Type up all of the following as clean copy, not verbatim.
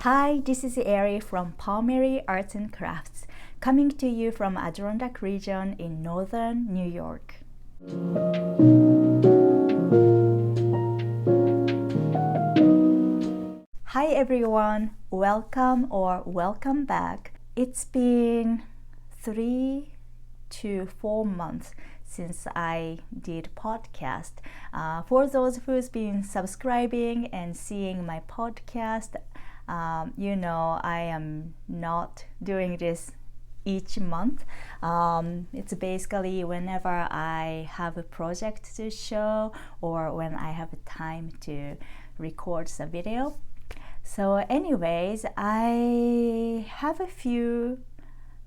Hi, this is Ari from Palmeri Arts and Crafts, coming to you from Adirondack region in northern New York. Hi everyone, welcome back. It's been 3 to 4 months since I did podcast. For those who's been subscribing and seeing my podcast, you know I am not doing this each month. It's basically whenever I have a project to show or when I have time to record the video. So anyways, I have a few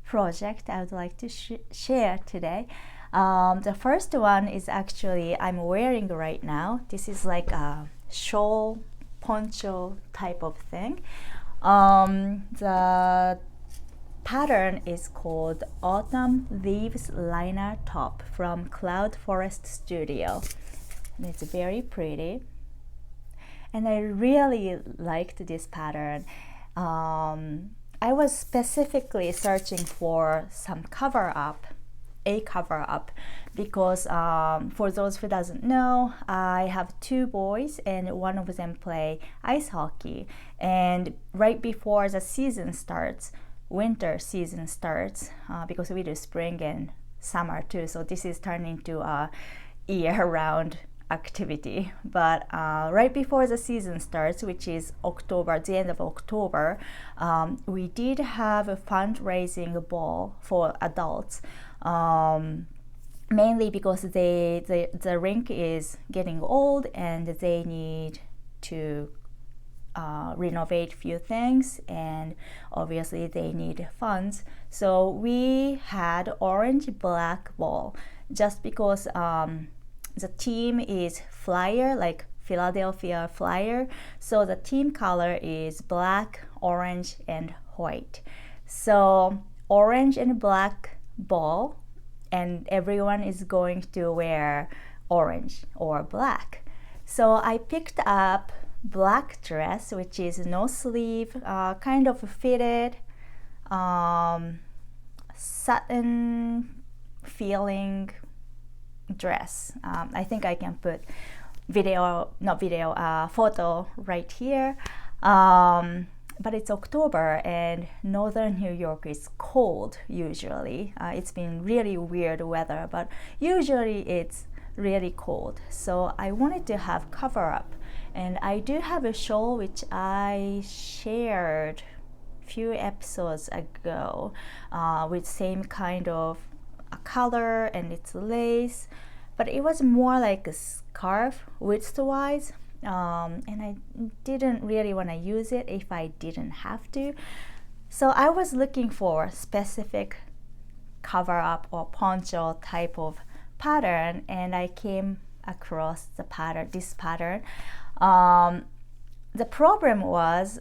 projects I would like to share today. The first one is actually I'm wearing right now. This is like a shawl poncho type of thing. The pattern is called Autumn Leaves Liner Top from Cloud Forest Studio. And it's very pretty. And I really liked this pattern. I was specifically searching for some a cover up, because for those who doesn't know, I have 2 boys and one of them play ice hockey, and right before the season starts, winter season starts, because we do spring and summer too, so this is turning into a year-round activity. But right before the season starts, which is October, the end of October, we did have a fundraising ball for adults, mainly because the rink is getting old and they need to renovate few things, and obviously they need funds. So we had orange black ball just because the team is Flyer, like Philadelphia Flyer. So the team color is black, orange, and white. So orange and black ball, and everyone is going to wear orange or black. So I picked up black dress, which is no sleeve, kind of fitted, satin feeling dress. I think I can put photo right here. But it's October and northern New York is cold usually. It's been really weird weather, but usually it's really cold. So I wanted to have cover up, and I do have a shawl which I shared a few episodes ago with same kind of a color and it's lace, but it was more like a scarf width-wise, and I didn't really want to use it if I didn't have to. So I was looking for specific cover up or poncho type of pattern, and I came across this pattern. The problem was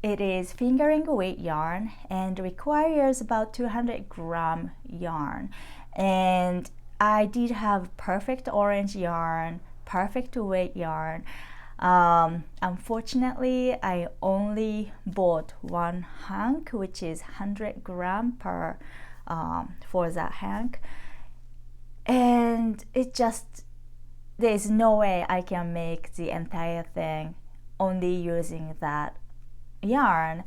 it is fingering weight yarn and requires about 200-gram yarn, and I did have perfect orange yarn, perfect weight yarn. Unfortunately, I only bought one hank, which is 100-gram per for that hank, and there's no way I can make the entire thing only using that yarn.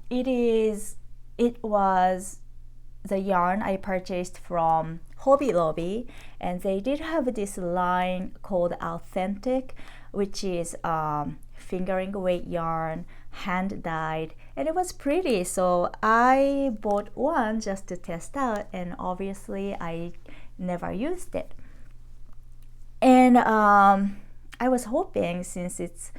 It was the yarn I purchased from Hobby Lobby, and they did have this line called Authentic, which is fingering weight yarn, hand dyed, and it was pretty, so I bought one just to test out, and obviously I never used it. And I was hoping, since it's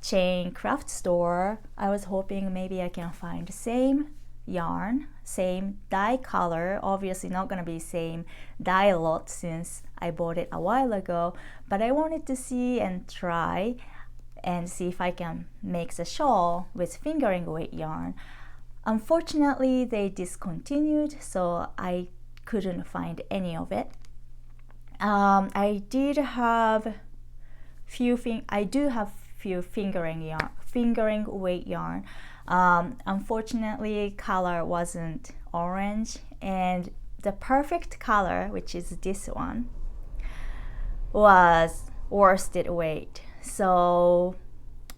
chain craft store, I was hoping maybe I can find same yarn, same dye color. Obviously not gonna be same dye lot since I bought it a while ago, but I wanted to see and try and see if I can make the shawl with fingering weight yarn. Unfortunately, they discontinued, so I couldn't find any of it. I do have few fingering fingering weight yarn. Unfortunately, color wasn't orange, and the perfect color, which is this one, was worsted weight. So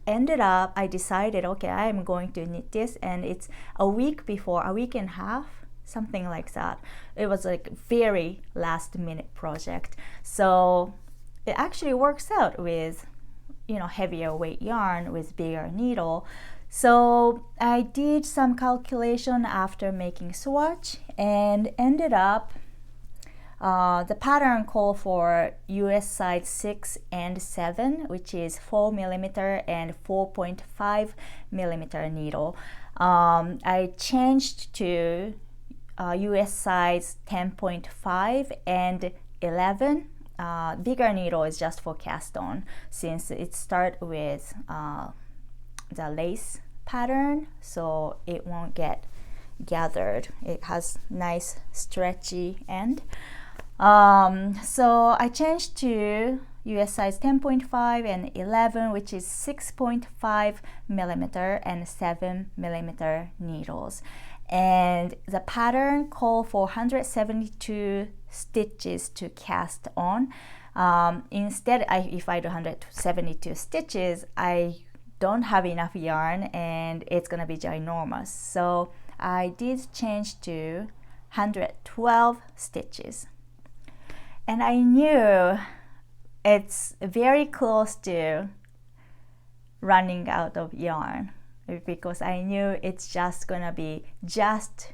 ended up, I decided, okay, I'm going to knit this, and it's a week before, a week and a half, something like that. It was like very last minute project. So it actually works out with, you know, heavier weight yarn with bigger needle. So I did some calculation after making swatch and ended up the pattern called for US size 6 and 7, which is 4 millimeter and 4.5 millimeter needle. I changed to US size 10.5 and 11. Bigger needle is just for cast on, since it starts with the lace pattern, so it won't get gathered. It has nice stretchy end. So I changed to US size 10.5 and 11, which is 6.5 millimeter and 7 millimeter needles. And the pattern called for 172 stitches to cast on. Instead, if I do 172 stitches, I don't have enough yarn and it's gonna be ginormous. So I did change to 112 stitches. And I knew it's very close to running out of yarn, because I knew it's just gonna be just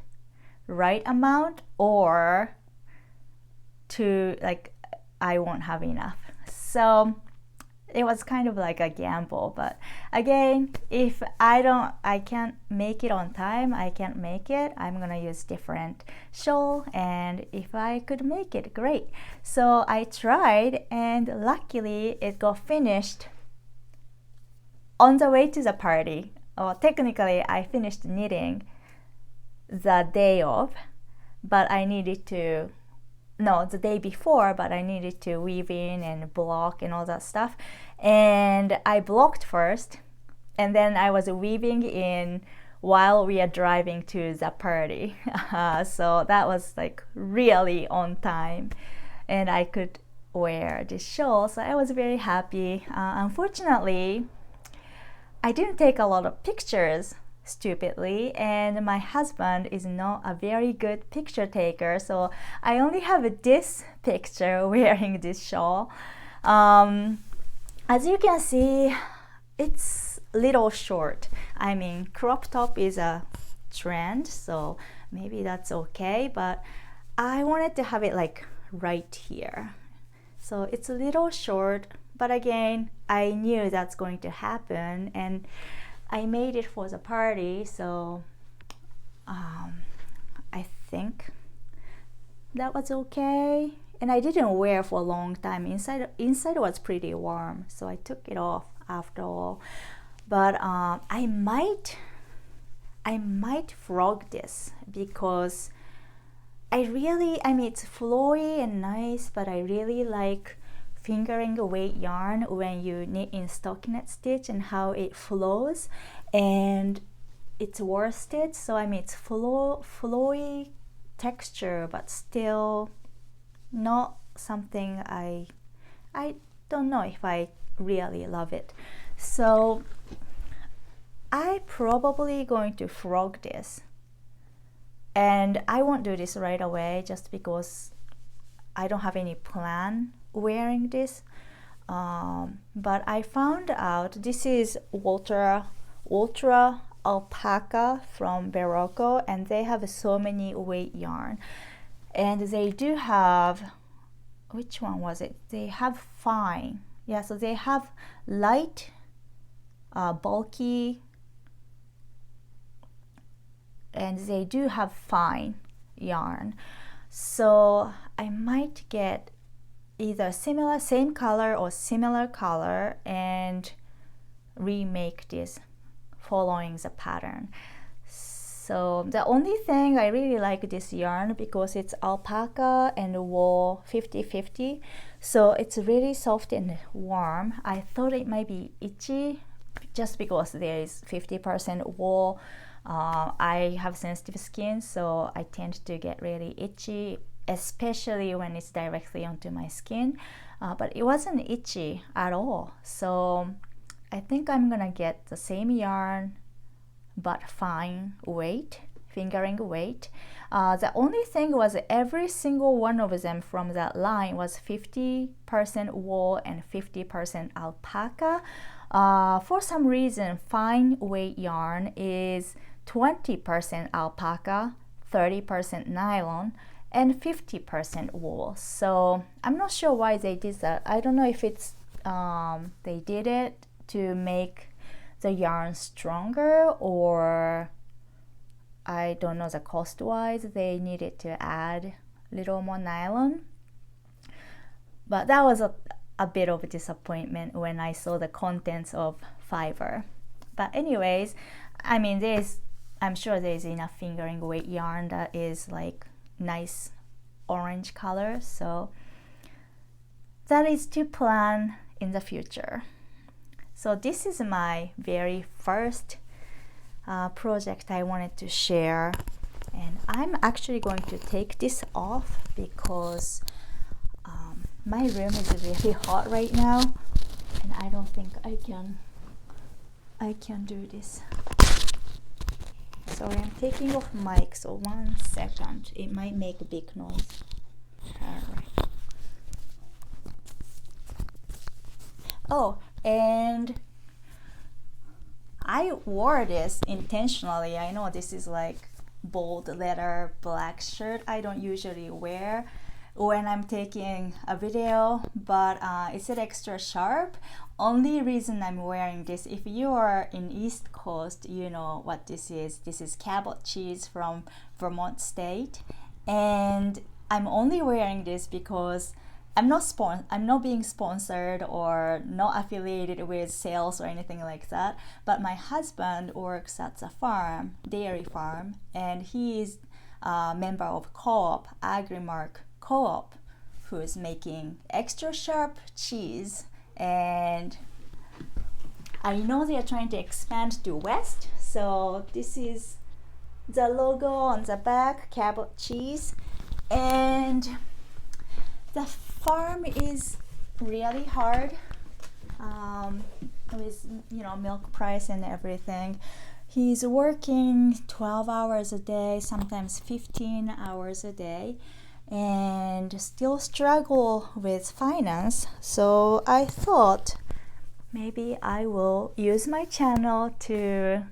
right amount, or to like I won't have enough. So it was kind of like a gamble, but again, if I can't make it on time, I can't make it, I'm gonna use different shawl, and if I could make it, great. So I tried, and luckily it got finished on the way to the party. Well, technically I finished knitting the day of, but I needed to, no, the day before, but I needed to weave in and block and all that stuff. And I blocked first, and then I was weaving in while we are driving to the party. So that was like really on time, and I could wear this shawl, so I was very happy. Unfortunately, I didn't take a lot of pictures, stupidly, and my husband is not a very good picture taker, so I only have this picture wearing this shawl. As you can see, it's little short. I mean, crop top is a trend, so maybe that's okay, but I wanted to have it like right here. So it's a little short, but again, I knew that's going to happen, and I made it for the party, so I think that was okay. And I didn't wear for a long time. Inside was pretty warm, so I took it off after all. But I might frog this, because I mean, it's flowy and nice, but I really like fingering weight yarn when you knit in stockinette stitch and how it flows, and it's worsted, so I mean it's flowy texture, but still not something I don't know if I really love it. So I probably going to frog this, and I won't do this right away just because I don't have any plan wearing this, but I found out this is ultra alpaca from Barocco, and they have so many weight yarn, and they do have, which one was it, they have fine, yeah, so they have light, bulky, and they do have fine yarn. So I might get either same color or similar color and remake this following the pattern. So the only thing, I really like this yarn because it's alpaca and wool 50-50, so it's really soft and warm. I thought it might be itchy just because there is 50% wool. I have sensitive skin, so I tend to get really itchy, especially when it's directly onto my skin. But it wasn't itchy at all. So I think I'm gonna get the same yarn but fine weight, fingering weight. The only thing was every single one of them from that line was 50% wool and 50% alpaca. For some reason, fine weight yarn is 20% alpaca, 30% nylon, and 50% wool. So I'm not sure why they did that. I don't know if it's they did it to make the yarn stronger, or I don't know, the cost wise they needed to add a little more nylon. But that was a bit of a disappointment when I saw the contents of Fiverr. But anyways, I mean, I'm sure there's enough fingering weight yarn that is like nice orange color, so that is to plan in the future. So this is my very first project I wanted to share, and I'm actually going to take this off because my room is really hot right now, and I don't think I can do this. Sorry, I'm taking off mic, so 1 second. It might make a big noise. Alright. Oh, and I wore this intentionally. I know this is like bold leather black shirt I don't usually wear when I'm taking a video, but it's an extra sharp. Only reason I'm wearing this, if you are in East Coast, you know what this is. This is Cabot cheese from Vermont State, and I'm only wearing this because I'm not being sponsored or not affiliated with sales or anything like that. But my husband works at the farm, dairy farm, and he is a member of Co-op, Agrimark Co-op, who is making extra sharp cheese. And I know they are trying to expand to West, so this is the logo on the back, Cabot cheese. And the farm is really hard with milk price and everything. He's working 12 hours a day, sometimes 15 hours a day, and still struggle with finance. So I thought maybe I will use my channel to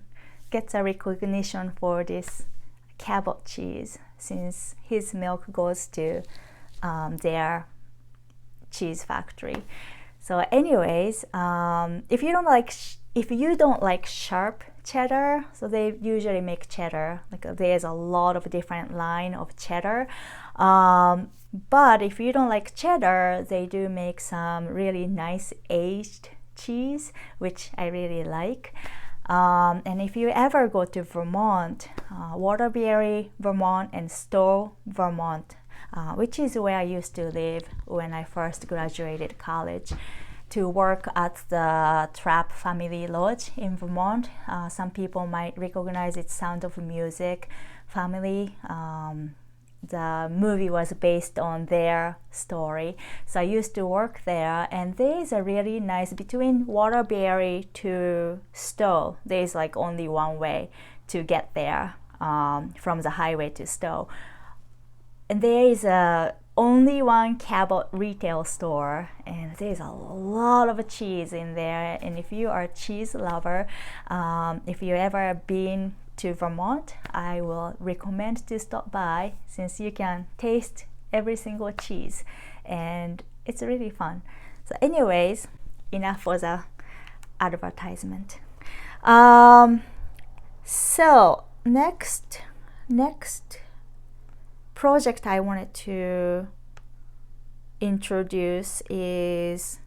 get a recognition for this Cabot cheese, since his milk goes to their cheese factory. So anyways, if you don't like sharp cheddar, so they usually make cheddar, like there's a lot of different line of cheddar, but if you don't like cheddar, they do make some really nice aged cheese, which I really like. And if you ever go to Vermont, Waterbury, Vermont, and Stowe, Vermont, which is where I used to live when I first graduated college, to work at the Trapp Family Lodge in Vermont. Some people might recognize its Sound of Music family. The movie was based on their story. So I used to work there, and there is a really nice, between Waterbury to Stowe, there is like only one way to get there from the highway to Stowe. And there is only one Cabot retail store, and there's a lot of cheese in there. And if you are a cheese lover, if you ever been to Vermont, I will recommend to stop by, since you can taste every single cheese and it's really fun. So anyways, enough for the advertisement. So next project I wanted to introduce is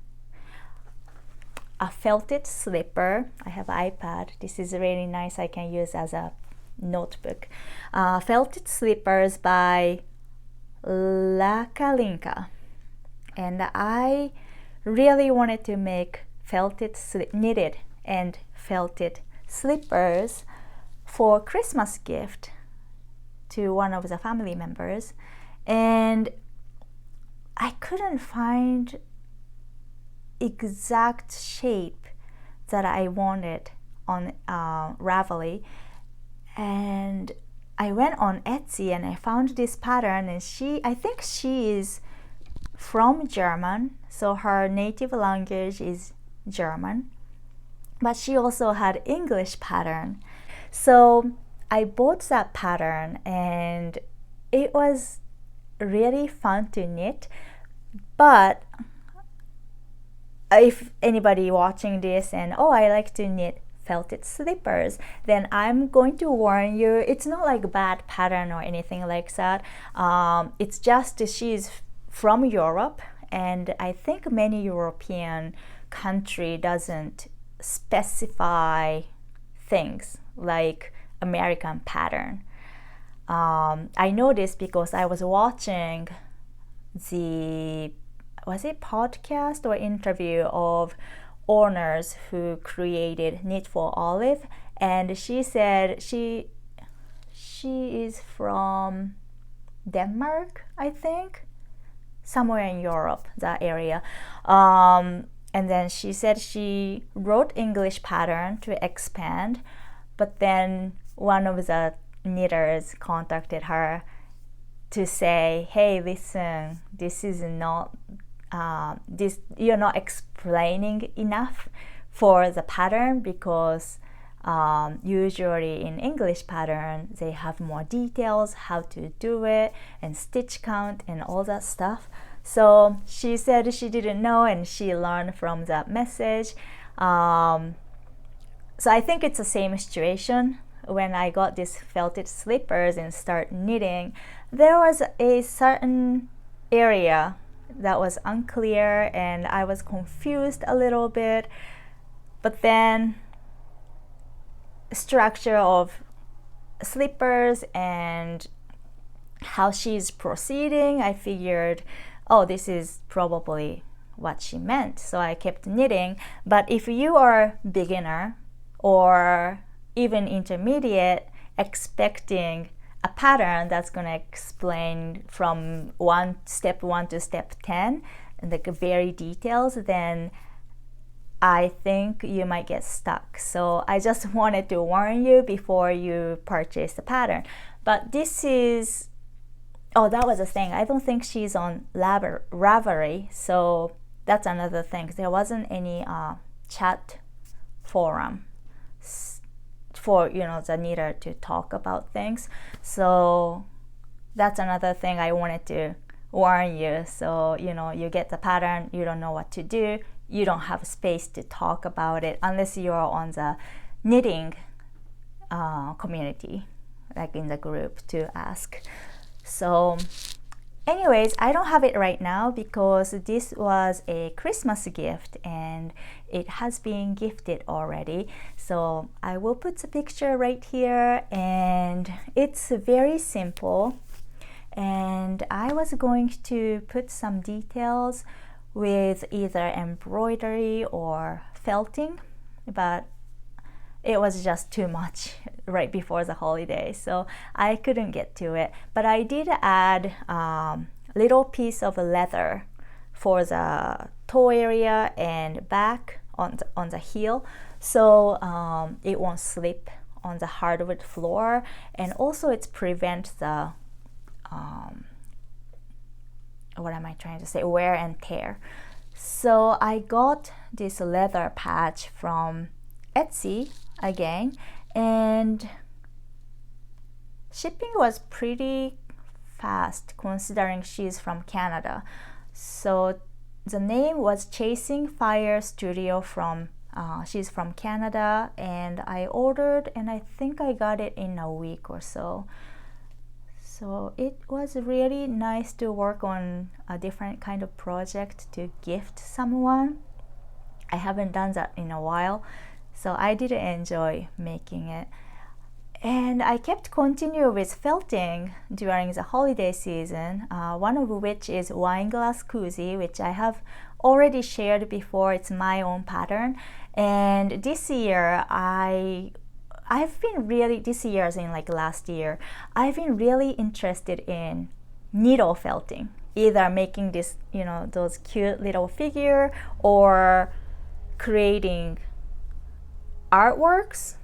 a felted slipper. I have an iPad. This is really nice. I can use as a notebook. Felted slippers by Lakalinka. And I really wanted to make felted knitted and felted slippers for Christmas gift to one of the family members, and I couldn't find exact shape that I wanted on Ravelry, and I went on Etsy and I found this pattern, and I think she is from German, so her native language is German, but she also had English pattern. So I bought that pattern and it was really fun to knit. But if anybody watching this and I like to knit felted slippers, then I'm going to warn you, it's not like a bad pattern or anything like that. It's just she's from Europe, and I think many European country doesn't specify things like American pattern. I know this because I was watching was it podcast or interview of owners who created Knit for Olive, and she said she is from Denmark, I think, somewhere in Europe, that area. And then she said she wrote English pattern to expand, but then one of the knitters contacted her to say, hey, listen, this is not you're not explaining enough for the pattern, because usually in English pattern they have more details, how to do it and stitch count and all that stuff. So she said she didn't know, and she learned from that message. So I think it's the same situation. When I got these felted slippers and start knitting, there was a certain area that was unclear and I was confused a little bit. But then structure of slippers and how she's proceeding, I figured, this is probably what she meant. So I kept knitting. But if you are beginner or even intermediate, expecting a pattern that's going to explain from step 1 to step 10 and the very details, then I think you might get stuck. So I just wanted to warn you before you purchase the pattern. But this is, that was a thing. I don't think she's on Ravelry, so that's another thing. There wasn't any chat forum for the knitter to talk about things. So that's another thing I wanted to warn you. So you get the pattern, you don't know what to do, you don't have space to talk about it unless you're on the knitting community, like in the group, to ask. So anyways, I don't have it right now because this was a Christmas gift and it has been gifted already. So I will put the picture right here, and it's very simple. And I was going to put some details with either embroidery or felting, but it was just too much right before the holiday, so I couldn't get to it. But I did add little piece of leather for the toe area and back on the heel, so it won't slip on the hardwood floor, and also it prevents the wear and tear. So I got this leather patch from Etsy again, and shipping was pretty fast considering she's from Canada. So the name was Chasing Fire Studio from she's from Canada, and I ordered and I think I got it in a week or so. So it was really nice to work on a different kind of project to gift someone. I haven't done that in a while, so I did enjoy making it. And I kept continuing with felting during the holiday season, one of which is Wine Glass Koozie, which I have already shared before. It's my own pattern, And this year I've been really, this year as in like last year, I've been really interested in needle felting, either making this, you know, those cute little figure or creating artworks.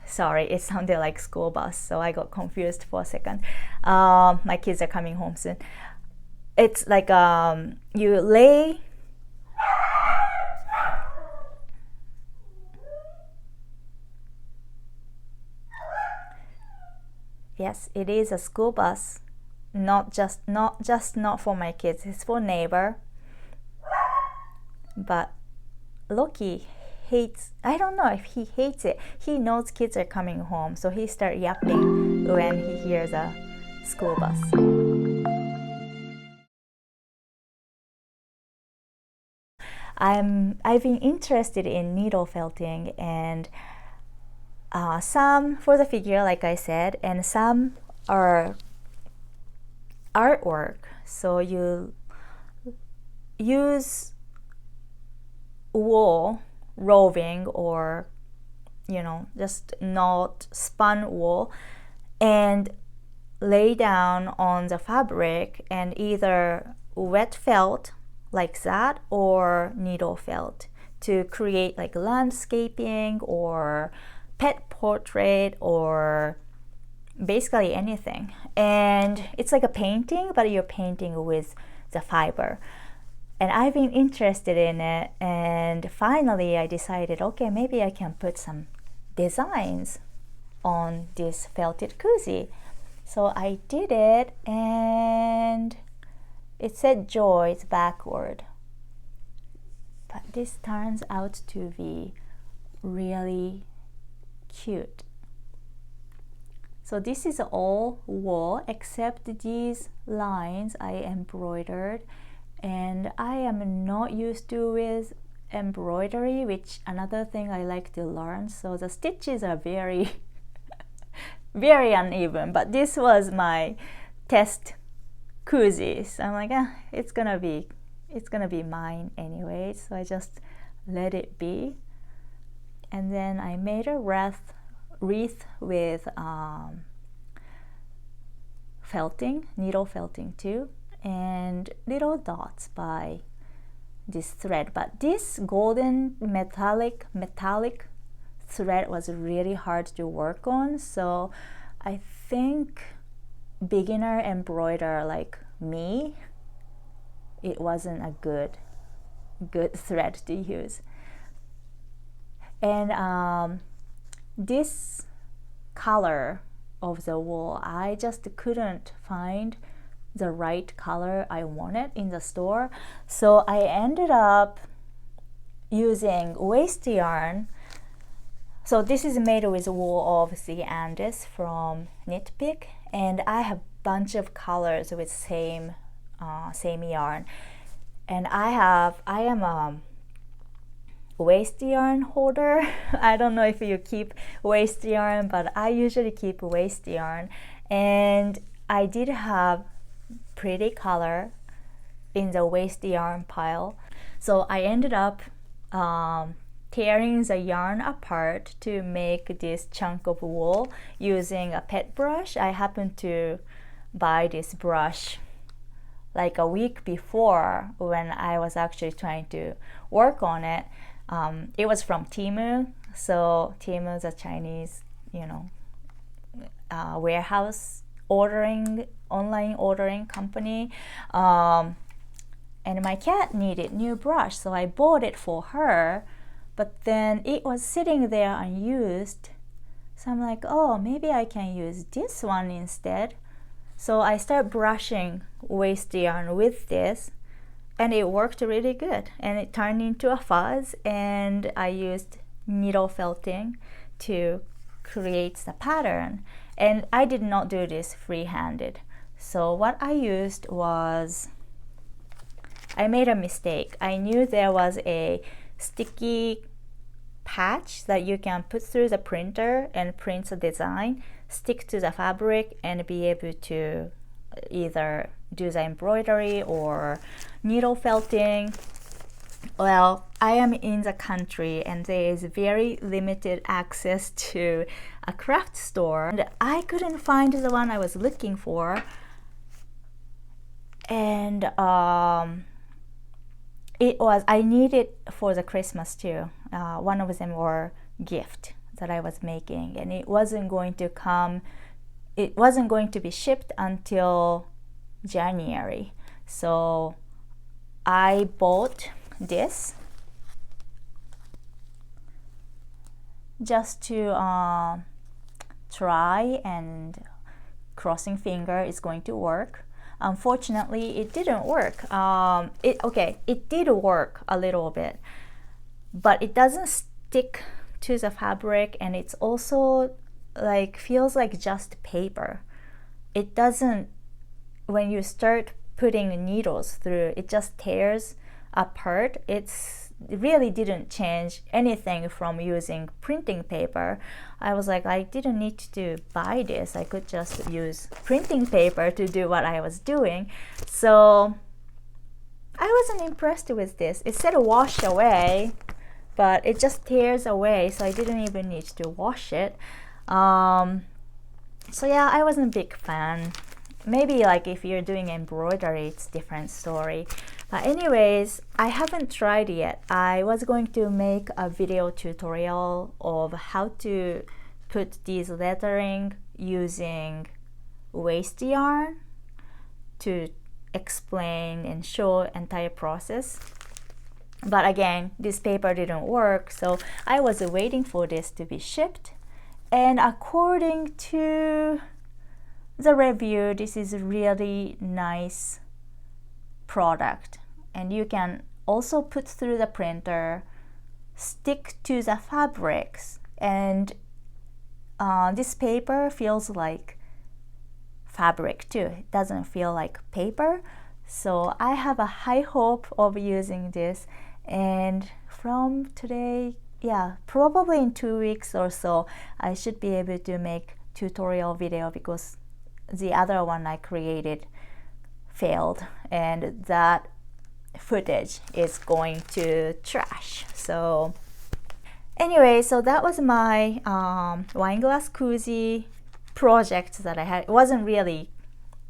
Sorry, it sounded like school bus, so I got confused for a second. My kids are coming home soon. It's like you lay yes, it is a school bus, not for my kids, it's for neighbor. But Loki hates, I don't know if he hates it. He knows kids are coming home, so he starts yapping when he hears a school bus. I've been interested in needle felting, and some for the figure, like I said, and some are artwork. So you use wool roving, or you know, just not spun wool, and lay down on the fabric and either wet felt like that or needle felt to create like landscaping or pet portrait or basically anything. And it's like a painting, but you're painting with the fiber. And I've been interested in it, and finally I decided, okay, maybe I can put some designs on this felted koozie. So I did it, and it said joy, it's backward. But this turns out to be really cute. So this is all wool except these lines I embroidered, and I am not used to with embroidery, which another thing I like to learn. So the stitches are very very uneven, but this was my test koozie. So I'm like, it's gonna be mine anyway, so I just let it be. And then I made a wreath with felting, needle felting too, and little dots by this thread. But this golden metallic thread was really hard to work on, so I think beginner embroider like me, it wasn't a good thread to use. And this color of the wool, I just couldn't find the right color I wanted in the store, so I ended up using waste yarn. So this is made with wool of the Andes from Knitpick, and I have a bunch of colors with same yarn. And I am a waste yarn holder. I don't know if you keep waste yarn, but I usually keep waste yarn, and I did have pretty color in the waste yarn pile, so I ended up tearing the yarn apart to make this chunk of wool using a pet brush. I happened to buy this brush like a week before when I was actually trying to work on it. It was from Temu. So Temu is a Chinese, warehouse online ordering company. And my cat needed new brush, so I bought it for her. But then it was sitting there unused. So I'm like, oh, maybe I can use this one instead. So I start brushing waste yarn with this, and it worked really good. And it turned into a fuzz, and I used needle felting to create the pattern. And I did not do this free-handed. So what I used was, I made a mistake. I knew there was a sticky patch that you can put through the printer and print the design, stick to the fabric, and be able to either do the embroidery or needle felting. Well, I am in the country and there is very limited access to a craft store, and I couldn't find the one I was looking for. And I needed for the Christmas too. One of them were gift that I was making, and it wasn't going to be shipped until January. So I bought this just to try, and crossing finger it's going to work. Unfortunately, it didn't work. It did work a little bit, but it doesn't stick to the fabric, and it's also like feels like just paper. It doesn't, when you start putting needles through, it just tears apart. It really didn't change anything from using printing paper. I was like, I didn't need to buy this. I could just use printing paper to do what I was doing. So I wasn't impressed with this. It said wash away, but it just tears away, so I didn't even need to wash it. So yeah, I wasn't a big fan. Maybe like if you're doing embroidery, it's a different story. But anyways, I haven't tried yet. I was going to make a video tutorial of how to put these lettering using waste yarn to explain and show entire process. But again, this paper didn't work, so I was waiting for this to be shipped. And according to the review, this is a really nice product, and you can also put through the printer, stick to the fabrics, and this paper feels like fabric too. It doesn't feel like paper. So I have a high hope of using this, and from today, yeah, probably in 2 weeks or so, I should be able to make tutorial video, because the other one I created failed, and that footage is going to trash. So anyway, so that was my wine glass koozie project that I had. It wasn't really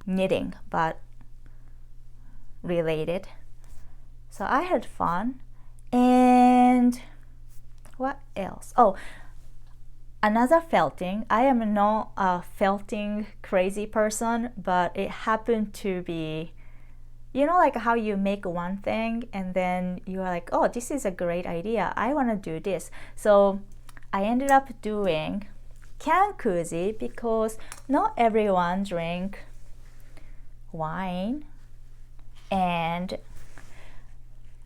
knitting, but related. So I had fun. And what else? Oh, another felting. I am not a felting crazy person, but it happened to be, you know, like how you make one thing and then you are like, oh, this is a great idea, I want to do this. So I ended up doing can koozie, because not everyone drink wine. And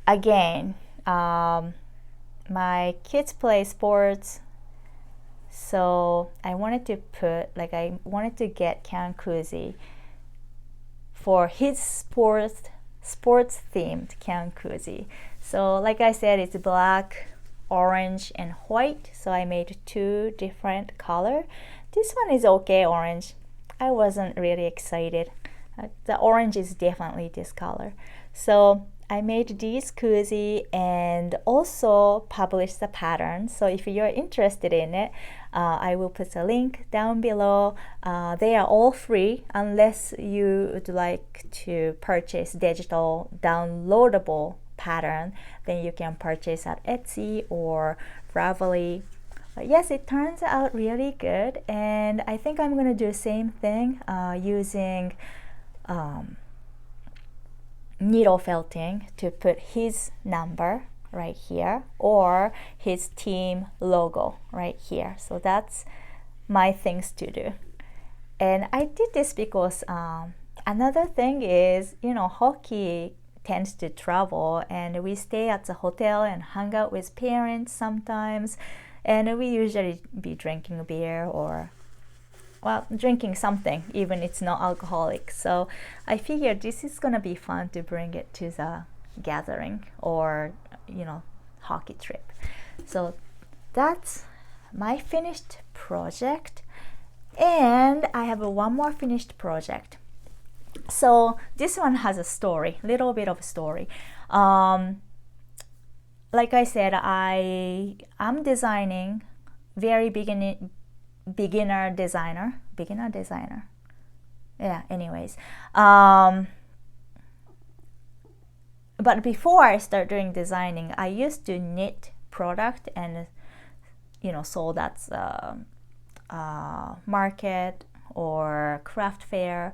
again, my kids play sports, so I wanted to get can koozie for his sports themed can koozie. So like I said, it's black, orange, and white. So I made 2 different color. This one is okay orange. I wasn't really excited. The orange is definitely this color. So I made these koozie and also published the pattern. So if you're interested in it, I will put a link down below. They are all free unless you would like to purchase digital downloadable pattern. Then you can purchase at Etsy or Ravelry. But yes, it turns out really good, and I think I'm gonna do the same thing using needle felting to put his number right here or his team logo right here. So that's my things to do. And I did this because another thing is, you know, hockey tends to travel, and we stay at the hotel and hang out with parents sometimes, and we usually be drinking beer or, well, drinking something, even it's not alcoholic. So I figured this is gonna be fun to bring it to the gathering or, you know, hockey trip. So that's my finished project. And I have one more finished project. So this one has a story, little bit of a story. Like I said, I'm designing very beginner designer. Yeah, anyways. But before I start doing designing, I used to knit product and, you know, sold at market or craft fair.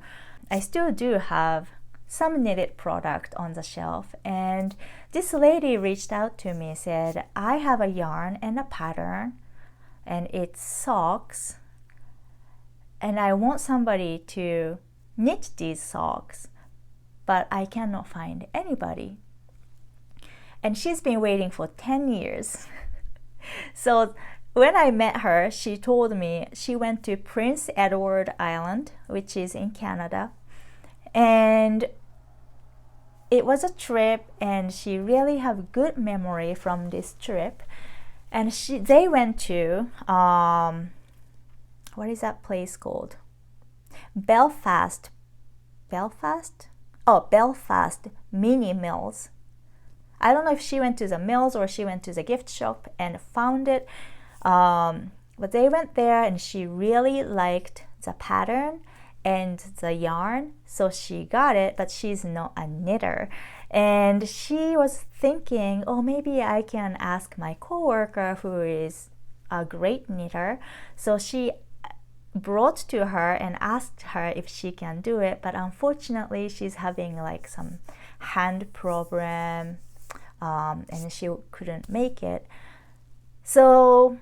I still do have some knitted product on the shelf, and this lady reached out to me and said, I have a yarn and a pattern and it's socks, and I want somebody to knit these socks, but I cannot find anybody. And she's been waiting for 10 years. So when I met her, she told me she went to Prince Edward Island, which is in Canada, and it was a trip, and she really have good memory from this trip. And they went to what is that place called? Belfast. Oh, Belfast mini mills. I don't know if she went to the mills or she went to the gift shop and found it. But they went there, and she really liked the pattern and the yarn, so she got it, but she's not a knitter. And she was thinking, oh, maybe I can ask my coworker who is a great knitter. So she brought to her and asked her if she can do it, but unfortunately she's having like some hand problem, and she couldn't make it. So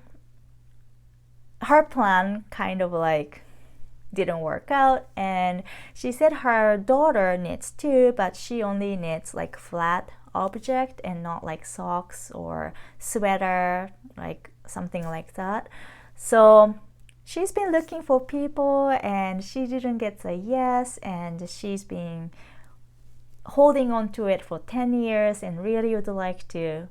her plan kind of like didn't work out, and she said her daughter knits too, but she only knits like flat object and not like socks or sweater, like something like that. So she's been looking for people, and she didn't get a yes, and she's been holding on to it for 10 years and really would like to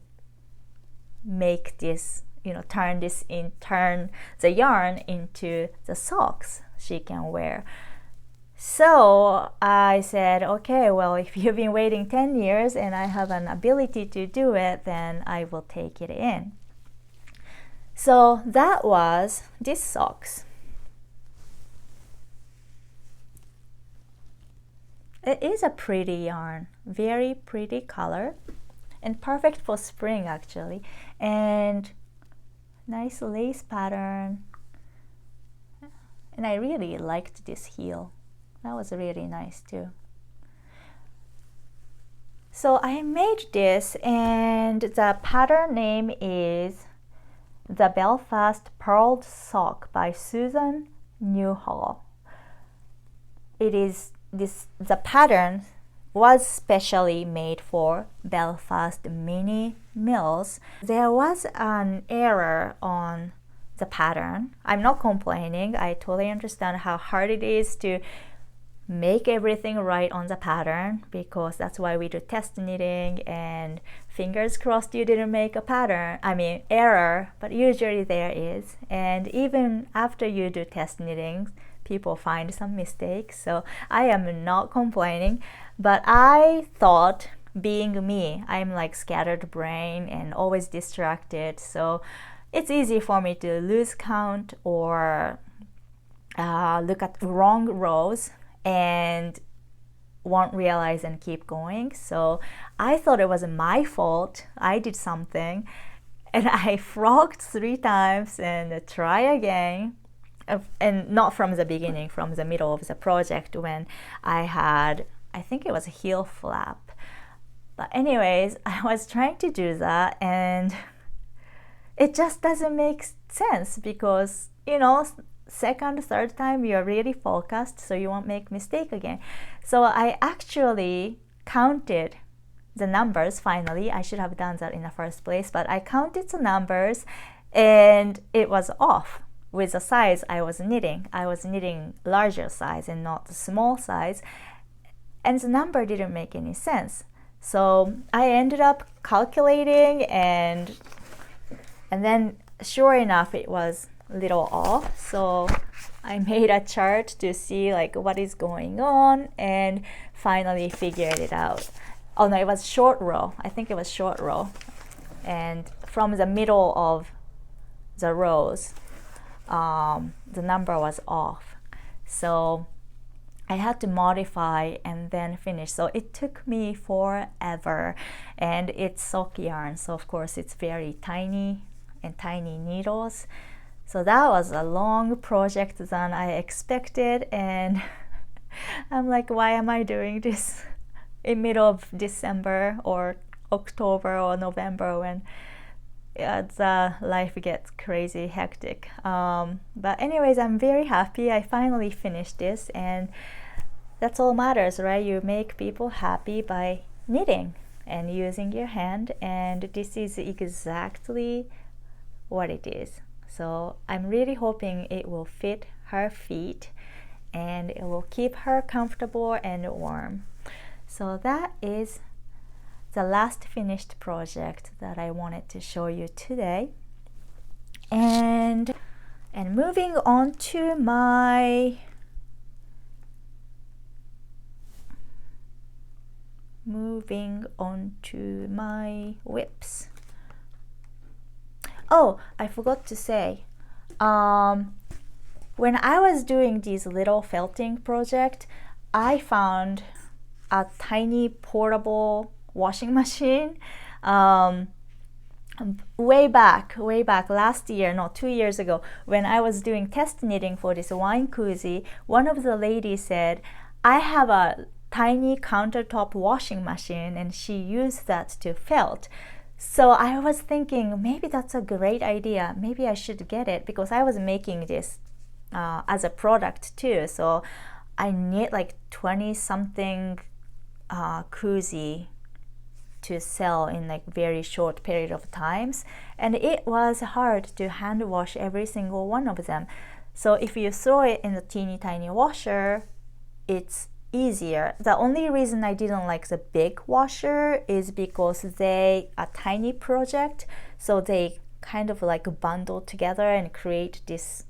make this, you know, turn the yarn into the socks she can wear. So I said, okay, well, if you've been waiting 10 years and I have an ability to do it, then I will take it in. So that was this socks. It is a pretty yarn, very pretty color, and perfect for spring actually, and nice lace pattern. And I really liked this heel. That was really nice too. So I made this, and the pattern name is the Belfast Pearled Sock by Susan Newhall. It is the pattern was specially made for Belfast mini mills. There was an error on the pattern. I'm not complaining. I totally understand how hard it is to make everything right on the pattern, because that's why we do test knitting, and fingers crossed you didn't make a error, but usually there is. And even after you do test knitting, people find some mistakes, so I am not complaining. But I thought, being me, I'm like scattered brain and always distracted, so it's easy for me to lose count or look at wrong rows and won't realize and keep going. So I thought it was my fault. I did something, and I frogged 3 times and try again. And not from the beginning, from the middle of the project when I had, I think it was a heel flap. But anyways, I was trying to do that, and it just doesn't make sense, because, you know, second, third time you're really focused, so you won't make mistake again. So I actually counted the numbers finally. I should have done that in the first place, but I counted the numbers and it was off with the size I was knitting. I was knitting larger size and not the small size, and the number didn't make any sense. So I ended up calculating, and then sure enough it was a little off. So I made a chart to see like what is going on, and finally figured it out. Oh no, it was short row. I think it was short row. And from the middle of the rows, the number was off. So I had to modify and then finish. So it took me forever, and it's sock yarn. So of course it's very tiny and tiny needles. So that was a long project than I expected, and I'm like, why am I doing this in middle of December or October or November when the life gets crazy hectic. But anyways, I'm very happy I finally finished this, and that's all matters, right? You make people happy by knitting and using your hand, and this is exactly what it is. So I'm really hoping it will fit her feet and it will keep her comfortable and warm. So that is the last finished project that I wanted to show you today. And moving on to my whips. Oh, I forgot to say, when I was doing this little felting project, I found a tiny portable washing machine way back last year, no, 2 years ago, when I was doing test knitting for this wine koozie. One of the ladies said, I have a tiny countertop washing machine, and she used that to felt. So I was thinking, maybe that's a great idea. Maybe I should get it, because I was making this as a product too. So I knit like 20 something koozie to sell in like very short period of times, and it was hard to hand wash every single one of them. So if you throw it in the teeny tiny washer, it's easier. The only reason I didn't like the big washer is because they a tiny project, so they kind of like bundle together and create this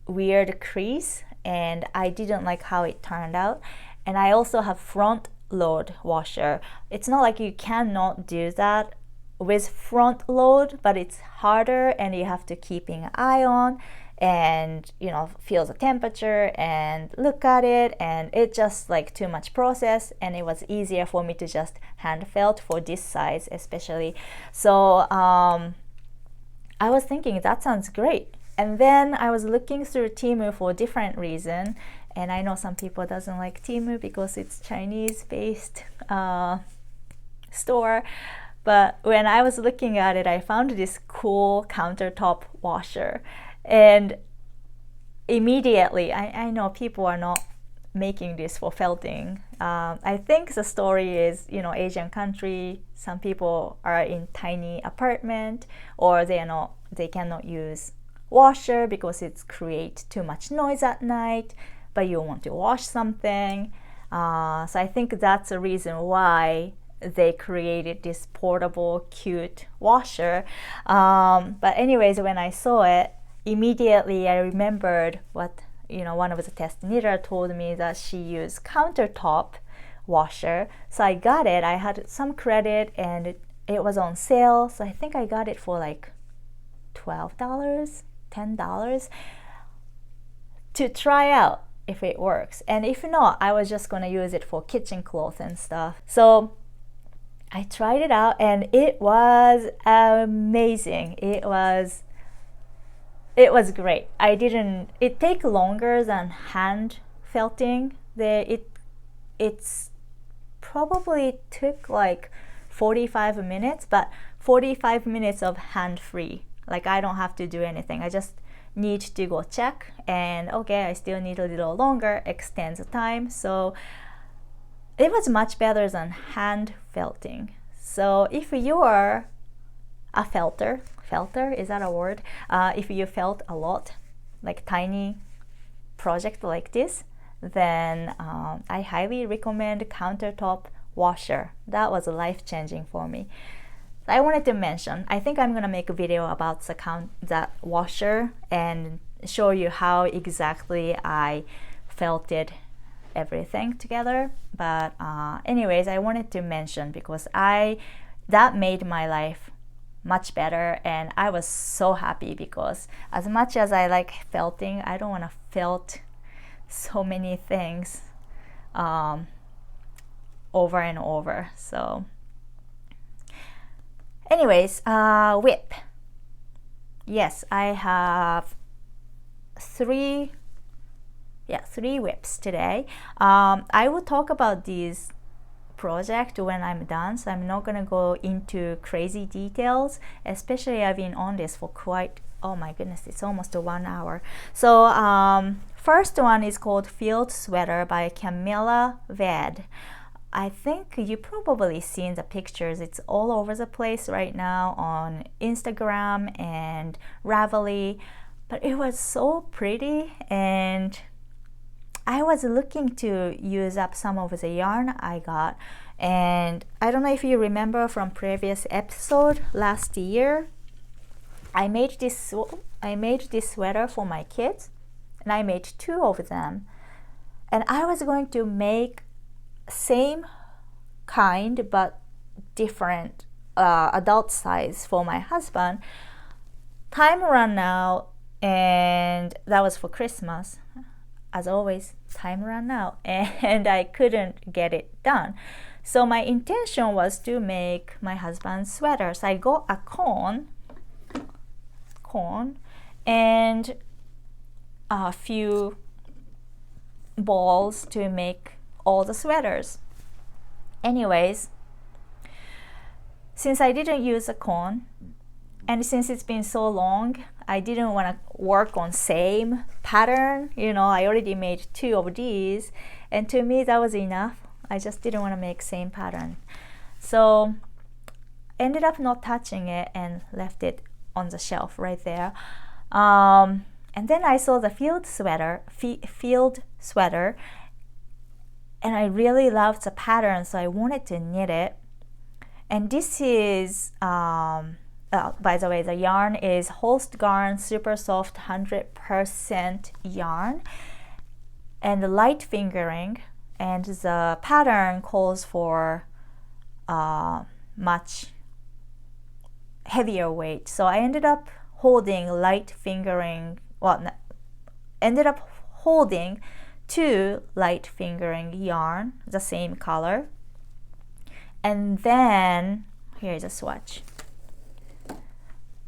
weird crease, and I didn't like how it turned out. And I also have front load washer. It's not like you cannot do that with front load, but it's harder, and you have to keep an eye on and, you know, feel the temperature and look at it, and it just like too much process. And it was easier for me to just hand felt for this size especially. So I was thinking that sounds great, and then I was looking through Temu for different reason. And I know some people doesn't like Temu because it's Chinese based store, but when I was looking at it, I found this cool countertop washer. And immediately, I know people are not making this for felting. I think the story is, you know, Asian country, some people are in tiny apartment, or they cannot use washer because it creates too much noise at night, but you want to wash something. So I think that's the reason why they created this portable cute washer. But anyways, when I saw it, immediately I remembered what, you know, one of the test knitter told me, that she used countertop washer. So I got it. I had some credit, and it was on sale, so I think I got it for like $12, $10 to try out if it works. And if not, I was just gonna use it for kitchen cloth and stuff. So I tried it out, and it was amazing. It was great. It take longer than hand felting. It's probably took like 45 minutes, but 45 minutes of hand free. Like I don't have to do anything. I just need to go check, and okay, I still need a little longer, extends the time. So it was much better than hand felting. So if you are a felter, is that a word? If you felt a lot, like tiny project like this, then I highly recommend countertop washer. That was life-changing for me. I wanted to mention, I think I'm gonna make a video about that washer and show you how exactly I felted everything together. But anyways, I wanted to mention because that made my life much better, and I was so happy because as much as I like felting, I don't want to felt so many things over and over. So anyways, whip. Yes, I have three whips today. I will talk about these project when I'm done, so I'm not gonna go into crazy details, especially I've been on this for quite, oh my goodness, it's almost 1 hour. So first one is called Field Sweater by Camilla Vad. I think you probably seen the pictures. It's all over the place right now on Instagram and Ravelry, but it was so pretty, and I was looking to use up some of the yarn I got, and I don't know if you remember from previous episode last year, I made this sweater for my kids, and I made 2 of them, and I was going to make same kind but different adult size for my husband. Time ran out, and that was for Christmas. As always, time ran out and I couldn't get it done. So my intention was to make my husband's sweater. So I got a cone and a few balls to make all the sweaters. Anyways, since I didn't use a cone, and since it's been so long, I didn't want to work on same pattern. You know, I already made 2 of these, and to me that was enough. I just didn't want to make same pattern. So ended up not touching it and left it on the shelf right there. And then I saw the field sweater, and I really loved the pattern, so I wanted to knit it. And this is by the way, the yarn is Holst Garn Supersoft 100% yarn, and the light fingering, and the pattern calls for much heavier weight. So I ended up holding light fingering, ended up holding 2 light fingering yarn, the same color. And then here's a swatch.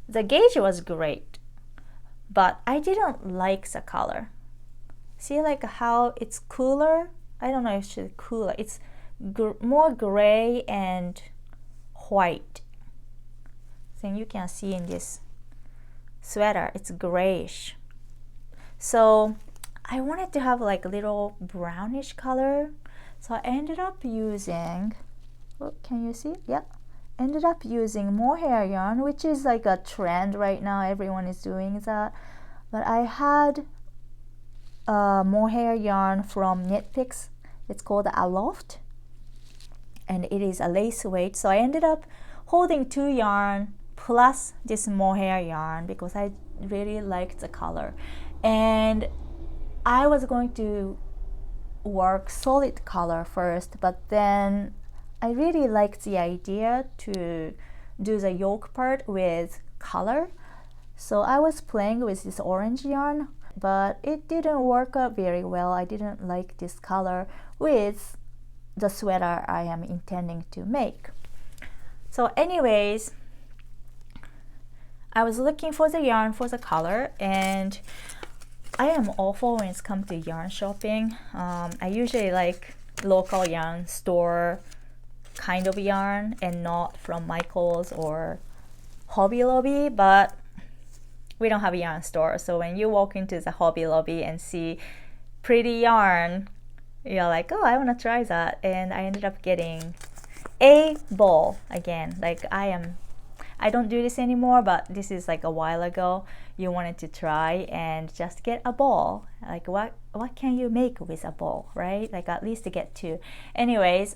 The gauge was great, but I didn't like the color. See like how it's cooler? I don't know if it's cooler. It's more gray and white. So you can see in this sweater, it's grayish. So I wanted to have like a little brownish color. So I ended up using, oh, can you see? Yeah. Ended up using Mohair yarn, which is like a trend right now. Everyone is doing that. But I had Mohair yarn from Knitpicks. It's called Aloft, and it is a lace weight. So I ended up holding 2 yarn plus this Mohair yarn because I really liked the color. And I was going to work solid color first, but then I really liked the idea to do the yoke part with color. So I was playing with this orange yarn, but it didn't work out very well. I didn't like this color with the sweater I am intending to make. So anyways, I was looking for the yarn for the color, and I am awful when it's come to yarn shopping. I usually like local yarn store kind of yarn and not from Michael's or Hobby Lobby, but we don't have a yarn store. So when you walk into the Hobby Lobby and see pretty yarn, you're like, oh, I want to try that. And I ended up getting a ball again. Like I don't do this anymore, but this is like a while ago. You wanted to try and just get a ball. Like what can you make with a ball, right? Like at least to get 2. Anyways,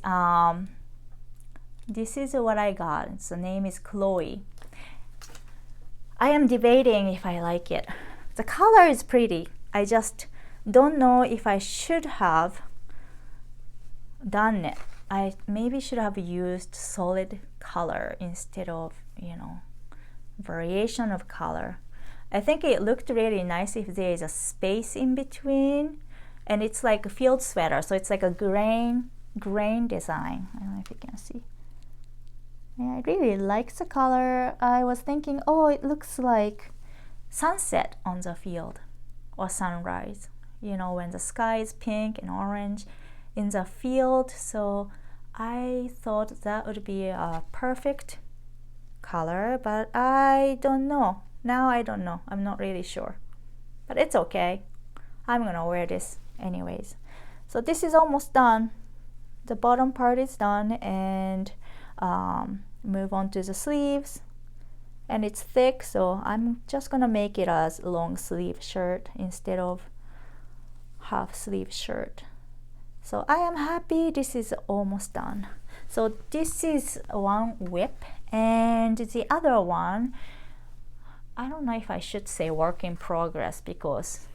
this is what I got. Its name is Chloe. I am debating if I like it The color is pretty. I just don't know if I should have done it. I maybe should have used solid color instead of, you know, variation of color. I think it looked really nice if there is a space in between, and it's like a field sweater, so it's like a grain design. I don't know if you can see. Yeah, I really like the color. I was thinking, oh, it looks like sunset on the field or sunrise, you know, when the sky is pink and orange in the field. So I thought that would be a perfect color, but I don't know. Now I don't know. I'm not really sure, but it's okay. I'm gonna wear this anyways. So this is almost done. The bottom part is done, and move on to the sleeves. And it's thick, so I'm just gonna make it as long sleeve shirt instead of half sleeve shirt. So I am happy this is almost done. So this is one whip, and the other one, I don't know if I should say work in progress, because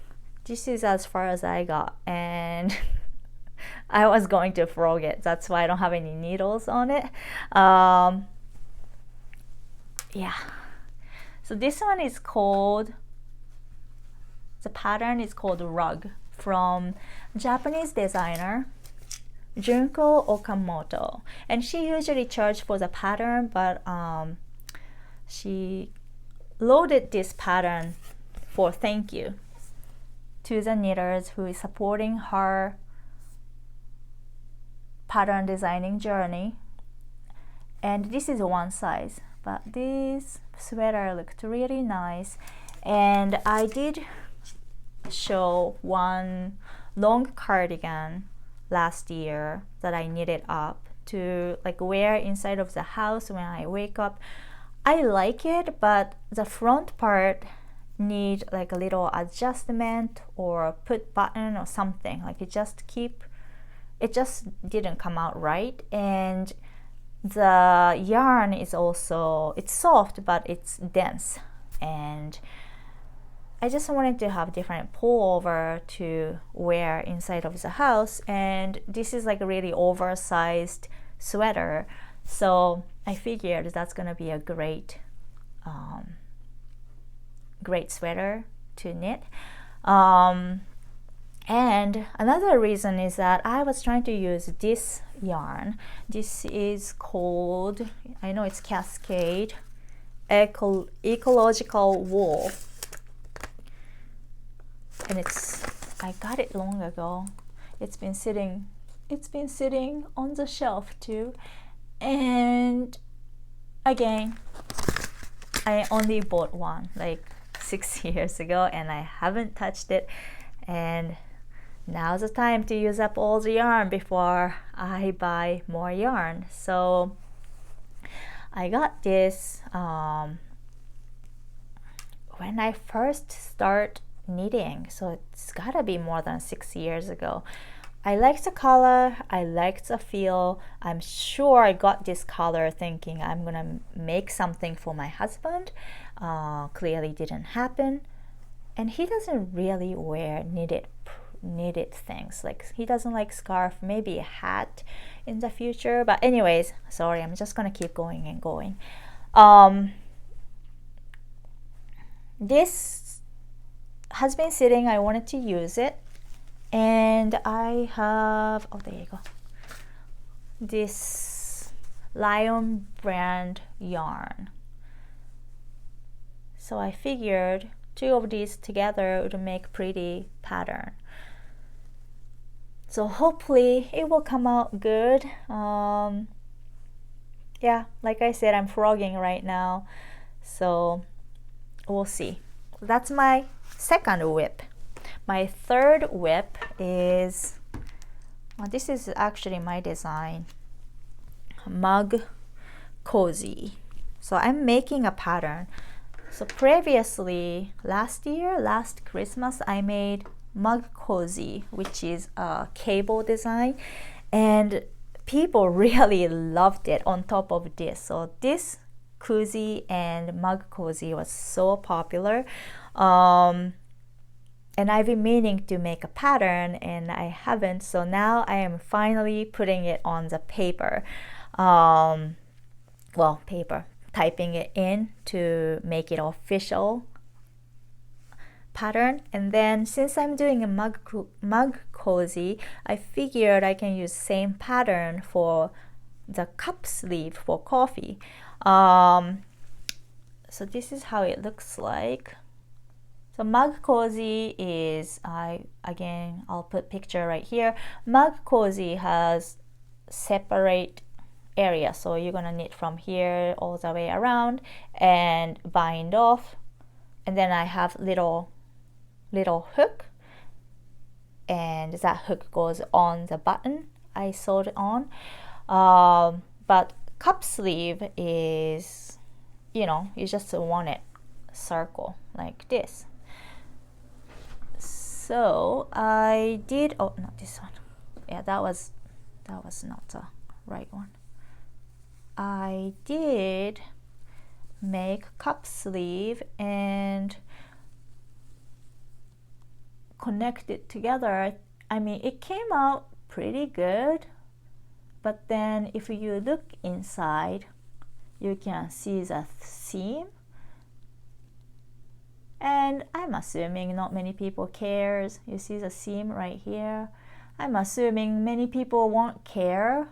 this is as far as I got, and I was going to frog it. That's why I don't have any needles on it. Yeah. So this one is called, the pattern is called Rug, from Japanese designer Junko Okamoto, and she usually charged for the pattern, but she loaded this pattern for thank you to the knitters who is supporting her pattern designing journey. And this is one size, but this sweater looked really nice. And I did show one long cardigan last year that I knitted up to like wear inside of the house when I wake up. I like it, but the front part need like a little adjustment or put button or something. Like it just didn't come out right. And the yarn is also, it's soft, but it's dense, and I just wanted to have different pullover to wear inside of the house. And this is like a really oversized sweater, so I figured that's gonna be a great sweater to knit. And another reason is that I was trying to use this yarn. This is called, I know it's Cascade Ecological Wool, and I got it long ago. It's been sitting on the shelf too. And again, I only bought one like 6 years ago, and I haven't touched it. And now's the time to use up all the yarn before I buy more yarn. So I got this when I first start knitting, so it's gotta be more than 6 years ago. I liked the color, I liked the feel. I'm sure I got this color thinking I'm gonna make something for my husband. Clearly didn't happen, and he doesn't really wear knitted things. Like he doesn't like scarf, maybe a hat in the future. But anyways, sorry, I'm just gonna keep going and going. This has been sitting, I wanted to use it, and I have, oh there you go, this Lion brand yarn. So I figured 2 of these together would make pretty pattern. So hopefully it will come out good. Yeah, like I said, I'm frogging right now, so we'll see. That's my second whip. My third whip is, well, this is actually my design, mug Koozie. So I'm making a pattern. So previously, last Christmas, I made mug Koozie, which is a Cabot design, and people really loved it on top of this. So this Koozie and mug Koozie was so popular. and I've been meaning to make a pattern and I haven't, so now I am finally putting it on the paper. Well, paper, typing it in to make it official pattern. And then since I'm doing a mug cozy, I figured I can use same pattern for the cup sleeve for coffee. So this is how it looks like. So mug cozy is, I'll put picture right here. Mug cozy has separate area, so you're gonna knit from here all the way around and bind off, and then I have little hook, and that hook goes on the button I sewed it on. But cup sleeve is, you know, you just want it circle like this. So I did, oh, not this one. Yeah, that was not the right one. I did make cup sleeve and connect it together. I mean, it came out pretty good, but then if you look inside, you can see the seam, and I'm assuming not many people cares. You see the seam right here. I'm assuming many people won't care,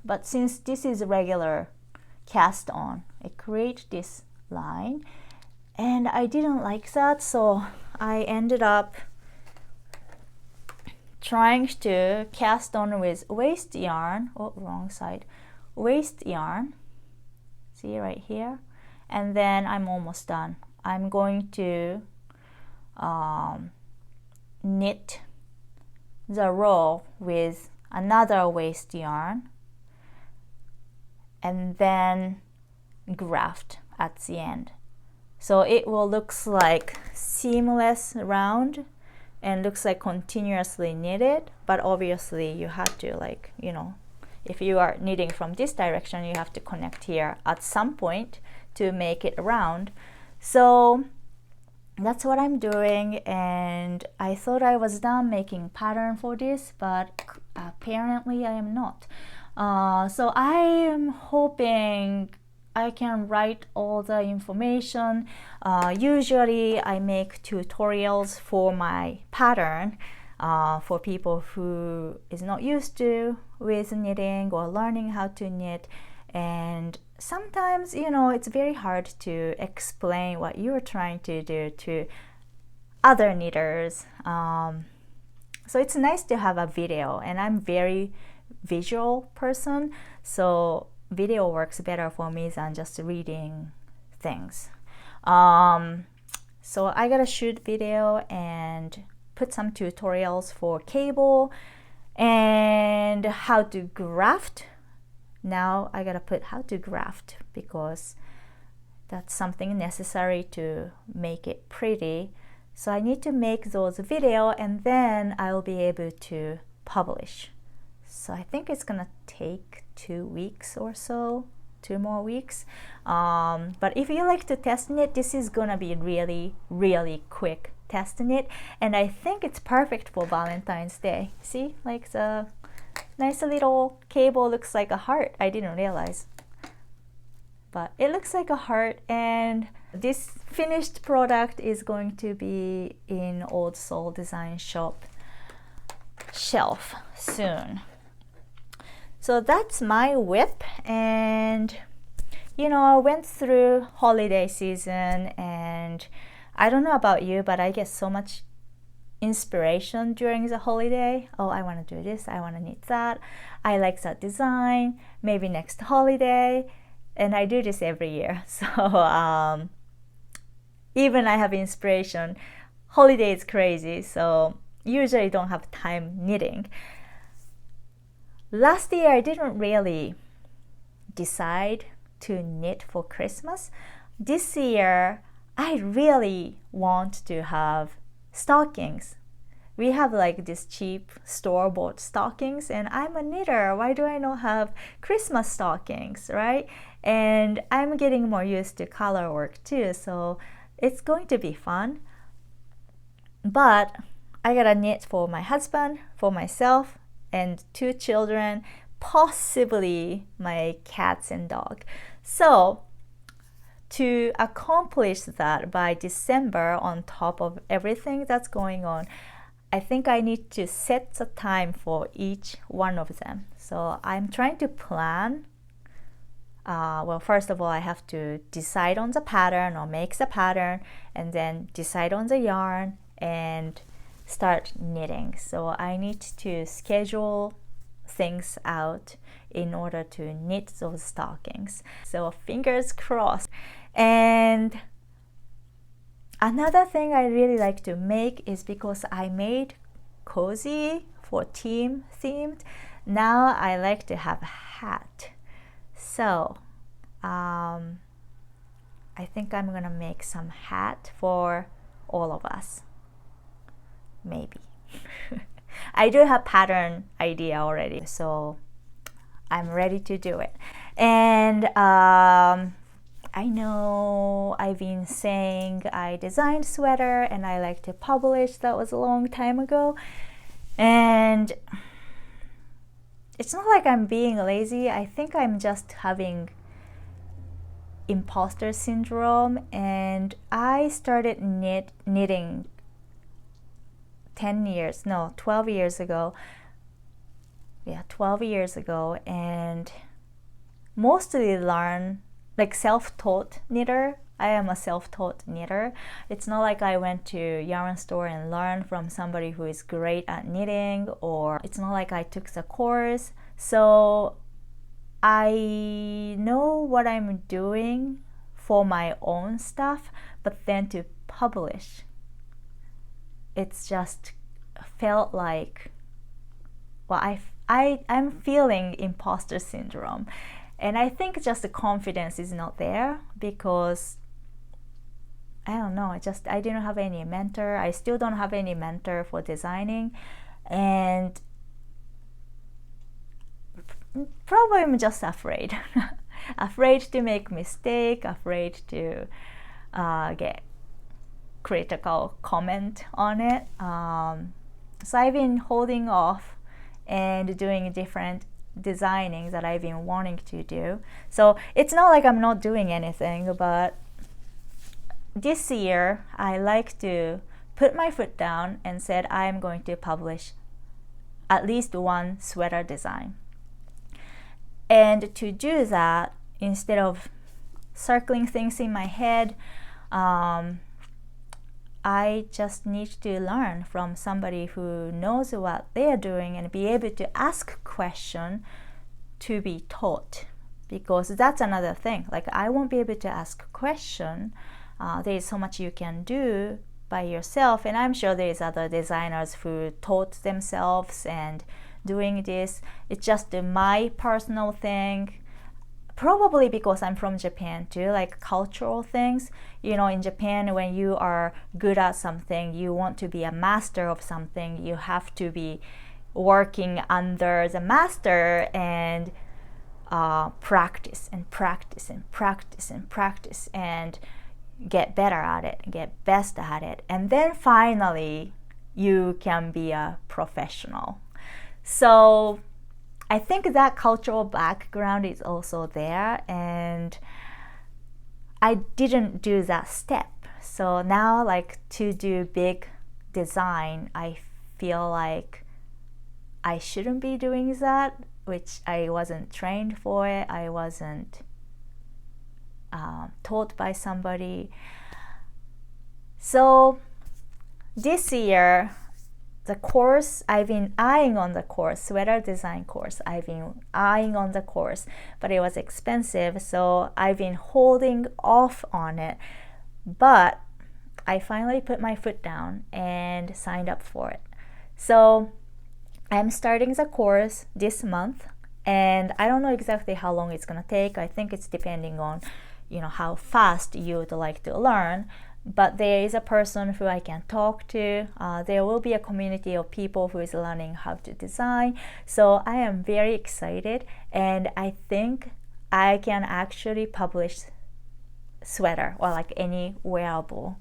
but since this is regular cast on, it creates this line, and I didn't like that, so I ended up trying to cast on with waste yarn. Oh, wrong side. Waste yarn. See right here, and then I'm almost done. I'm going to knit the row with another waste yarn and then graft at the end, so it will looks like seamless round and looks like continuously knitted. But obviously you have to, like, you know, if you are knitting from this direction, you have to connect here at some point to make it round. So that's what I'm doing, and I thought I was done making pattern for this, but apparently I am not. So I am hoping I can write all the information. Usually I make tutorials for my pattern for people who is not used to with knitting or learning how to knit, and sometimes, you know, it's very hard to explain what you're trying to do to other knitters. So it's nice to have a video, and I'm very visual person, so video works better for me than just reading things. So I gotta shoot video and put some tutorials for cable and how to graft. Now I gotta put how to graft because that's something necessary to make it pretty. So I need to make those video, and then I'll be able to publish. So I think it's gonna take 2 weeks or so, 2 more weeks. But if you like to test knit, this is gonna be really quick test knit, and I think it's perfect for Valentine's Day. See, like the nice little cable looks like a heart. I didn't realize, but it looks like a heart, and this finished product is going to be in Old Soul Design Shop shelf soon. So that's my whip, and you know, I went through holiday season, and I don't know about you, but I get so much inspiration during the holiday. Oh, I want to do this, I want to knit that, I like that design, maybe next holiday, and I do this every year. So even I have inspiration. Holiday is crazy, so usually don't have time knitting. Last year I didn't really decide to knit for Christmas. This year I really want to have stockings. We have like this cheap store-bought stockings, and I'm a knitter. Why do I not have Christmas stockings, right? And I'm getting more used to color work too, so it's going to be fun. But I gotta knit for my husband, for myself, and 2 children, possibly my cats and dog. So to accomplish that by December, on top of everything that's going on, I think I need to set the time for each one of them. So I'm trying to plan. Well, first of all, I have to decide on the pattern or make the pattern, and then decide on the yarn and start knitting. So I need to schedule things out in order to knit those stockings. So fingers crossed. And another thing I really like to make is, because I made Koozie for team themed, now I like to have a hat. So I think I'm gonna make some hat for all of us, maybe. I do have pattern idea already, so I'm ready to do it. And I know I've been saying I designed sweater and I like to publish. That was a long time ago, and it's not like I'm being lazy. I think I'm just having imposter syndrome, and I started knitting 12 years ago. Yeah, 12 years ago, and mostly learn like self-taught knitter. I am a self-taught knitter. It's not like I went to yarn store and learned from somebody who is great at knitting, or it's not like I took the course. So I know what I'm doing for my own stuff, but then to publish, it's just felt like, well, I'm feeling imposter syndrome. And I think just the confidence is not there, because I don't know, I didn't have any mentor. I still don't have any mentor for designing, and probably I'm just afraid. Afraid to make mistake, afraid to get critical comment on it. So I've been holding off and doing different designing that I've been wanting to do. So it's not like I'm not doing anything, but this year I like to put my foot down and said I'm going to publish at least one sweater design. And to do that, instead of circling things in my head, I just need to learn from somebody who knows what they're doing and be able to ask questions to be taught, because that's another thing. Like, I won't be able to ask question. There is so much you can do by yourself, and I'm sure there's other designers who taught themselves and doing this. It's just my personal thing. Probably because I'm from Japan too, like cultural things. You know, in Japan, when you are good at something, you want to be a master of something, you have to be working under the master and practice and practice and practice and practice and get better at it, get best at it. And then finally, you can be a professional. So I think that cultural background is also there, and I didn't do that step. So now, like, to do big design, I feel like I shouldn't be doing that, which I wasn't trained for it. I wasn't taught by somebody. So this year, the course, I've been eyeing on the course, sweater design course. I've been eyeing on the course, but it was expensive, so I've been holding off on it. But I finally put my foot down and signed up for it. So I'm starting the course this month, and I don't know exactly how long it's gonna take. I think it's depending on, you know, how fast you would like to learn. But there is a person who I can talk to. There will be a community of people who is learning how to design. So I am very excited, and I think I can actually publish sweater or like any wearable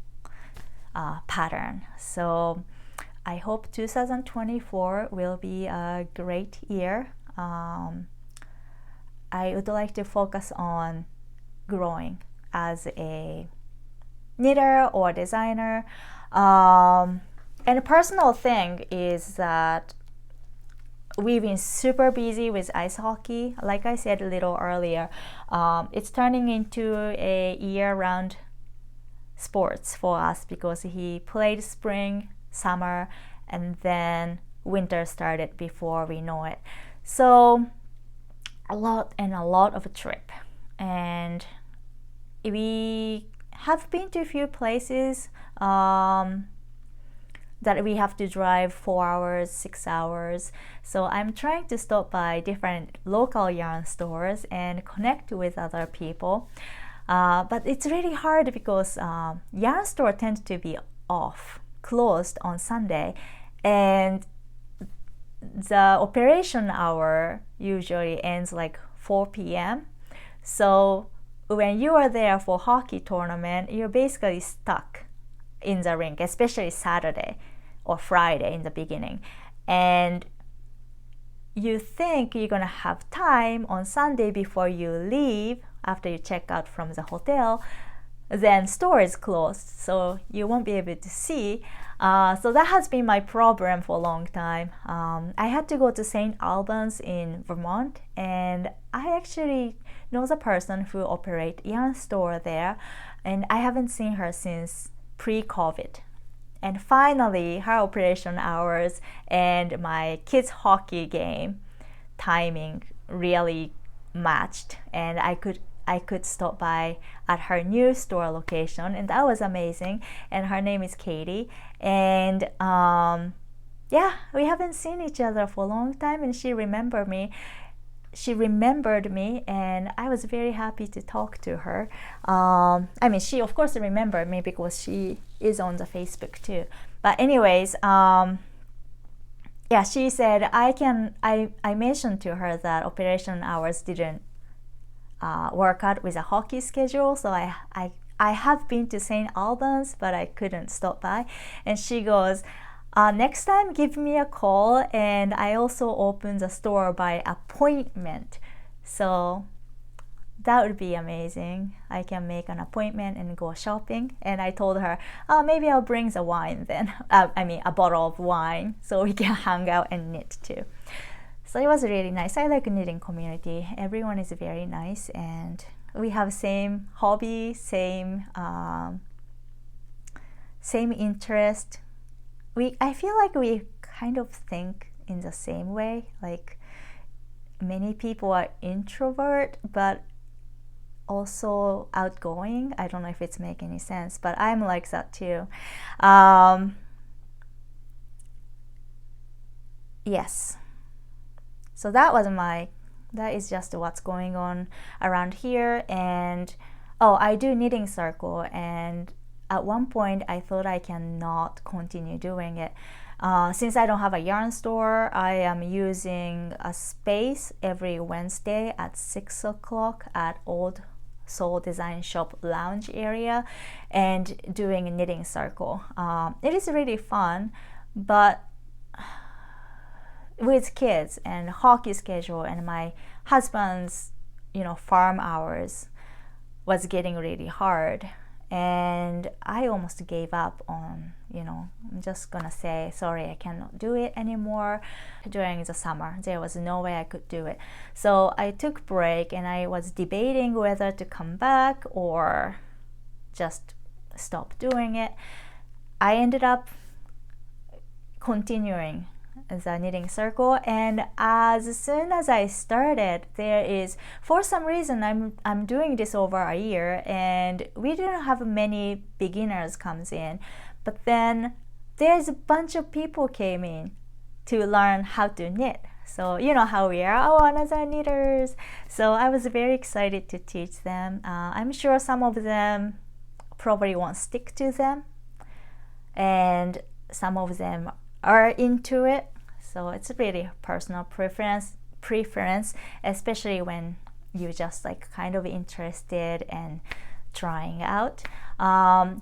pattern. So I hope 2024 will be a great year. I would like to focus on growing as a knitter or designer. And a personal thing is that we've been super busy with ice hockey. Like I said a little earlier, it's turning into a year-round sports for us because he played spring, summer, and then winter started before we know it. So a lot of a trip, and we have been to a few places that we have to drive 4 hours, 6 hours. So I'm trying to stop by different local yarn stores and connect with other people. But it's really hard because yarn store tends to be closed on Sunday, and the operation hour usually ends like 4 p.m. So when you are there for hockey tournament, you're basically stuck in the rink, especially Saturday or Friday in the beginning. And you think you're gonna have time on Sunday before you leave, after you check out from the hotel, then store is closed, so you won't be able to see. So that has been my problem for a long time. I had to go to St. Albans in Vermont, and I actually know the person who operates yarn store there, and I haven't seen her since pre-COVID. And finally, her operation hours and my kids' hockey game timing really matched, and I could stop by at her new store location, and that was amazing. And her name is Katie, and yeah, we haven't seen each other for a long time, and she remembered me, and I was very happy to talk to her. I mean, she of course remembered me because she is on the Facebook too. But anyways, yeah, she said I mentioned to her that operation hours didn't work out with a hockey schedule, so I have been to St. Albans, but I couldn't stop by. And she goes, next time give me a call, and I also open the store by appointment. So that would be amazing. I can make an appointment and go shopping. And I told her, oh, maybe I'll bring the wine then. I mean, a bottle of wine, so we can hang out and knit too. So it was really nice. I like knitting community. Everyone is very nice, and we have same hobby, same interest. I feel like we kind of think in the same way. Like many people are introvert, but also outgoing. I don't know if it's making any sense, but I'm like that too. Yes. So that is just what's going on around here. And I do knitting circle, and at one point I thought I cannot continue doing it. Since I don't have a yarn store, I am using a space every Wednesday at 6 o'clock at Old Soul Design Shop lounge area and doing a knitting circle. It is really fun, but with kids and hockey schedule and my husband's farm hours was getting really hard, and I almost gave up on I'm just gonna say sorry, I cannot do it anymore. During the summer there was no way I could do it, so I took break, and I was debating whether to come back or just stop doing it. I ended up continuing the knitting circle, and as soon as I started, there is, for some reason, I'm doing this over a year, and we didn't have many beginners comes in, but then there's a bunch of people came in to learn how to knit. So you know how we are, another knitters. So I was very excited to teach them. I'm sure some of them probably won't stick to them, and some of them are into it. So it's really personal preference, especially when you're just like kind of interested and trying out.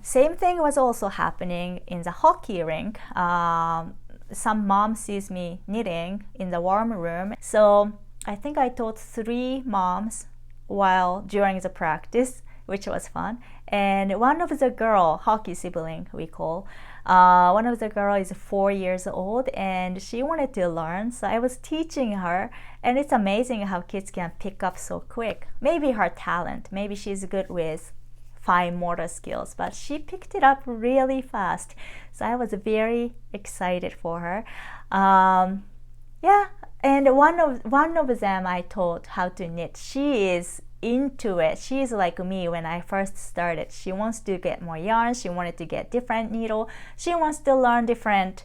Same thing was also happening in the hockey rink. Some mom sees me knitting in the warm room, so I think I taught 3 moms while during the practice, which was fun. And one of the girl, hockey sibling we call, one of the girl is 4 years old and she wanted to learn, so I was teaching her. And it's amazing how kids can pick up so quick. Maybe her talent, maybe she's good with fine motor skills, but she picked it up really fast. So I was very excited for her. Yeah, and one of them I taught how to knit. She is into it. She's like me when I first started. She wants to get more yarn. She wanted to get different needle. She wants to learn different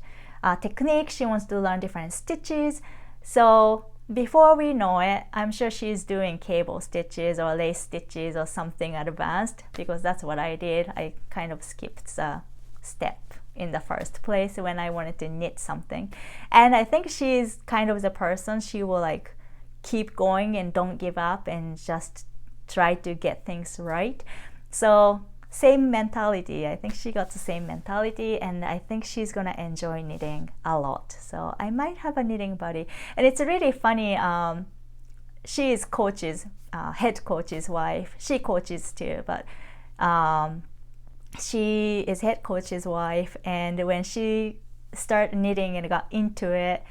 techniques. She wants to learn different stitches. So before we know it, I'm sure she's doing cable stitches or lace stitches or something advanced, because that's what I did. I kind of skipped the step in the first place when I wanted to knit something. And I think she's kind of the person, she will like keep going and don't give up and just try to get things right. So same mentality. I think she got the same mentality, and I think she's gonna enjoy knitting a lot. So I might have a knitting buddy. And it's really funny, she is coach's head coach's wife. She coaches too, but she is head coach's wife. And when she started knitting and got into it,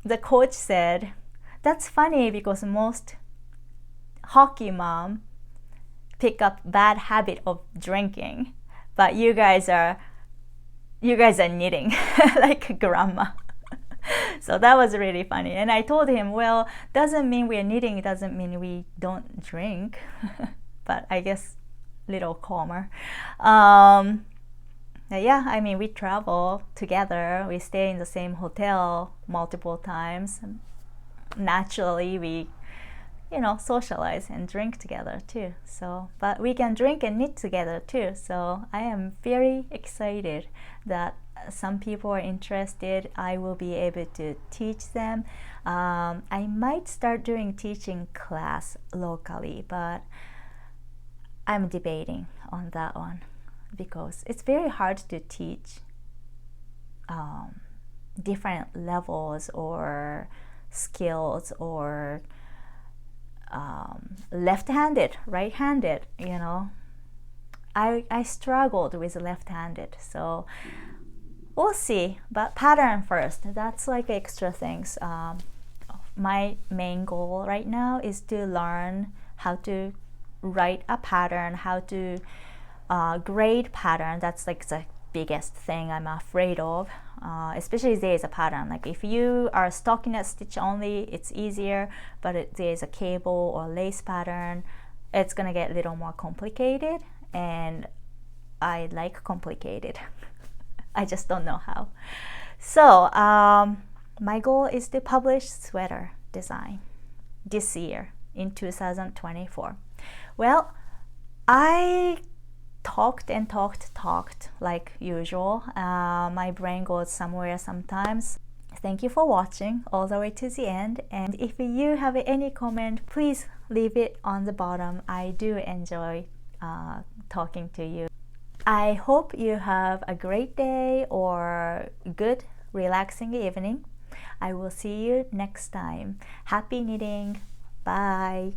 the coach said, "That's funny because most hockey mom pick up bad habit of drinking, but you guys are knitting like grandma." So that was really funny. And I told him, well, doesn't mean we're knitting, it doesn't mean we don't drink. But I guess little calmer. Yeah, I mean, we travel together, we stay in the same hotel multiple times. Naturally we socialize and drink together too. So, but we can drink and knit together too. So I am very excited that some people are interested. I will be able to teach them. I might start doing teaching class locally, but I'm debating on that one because it's very hard to teach different levels or skills or left-handed, right-handed, I struggled with left-handed, so we'll see. But pattern first, that's like extra things. My main goal right now is to learn how to write a pattern, how to grade pattern. That's like the biggest thing I'm afraid of, especially if there is a pattern. Like if you are stockinette stitch only, it's easier, but if there is a cable or lace pattern, it's gonna get a little more complicated, and I like complicated. I just don't know how. So my goal is to publish sweater design this year in 2024. Well, I talked like usual. My brain goes somewhere sometimes. Thank you for watching all the way to the end, and if you have any comment, please leave it on the bottom. I do enjoy talking to you. I hope you have a great day or good relaxing evening. I will see you next time. Happy knitting. Bye.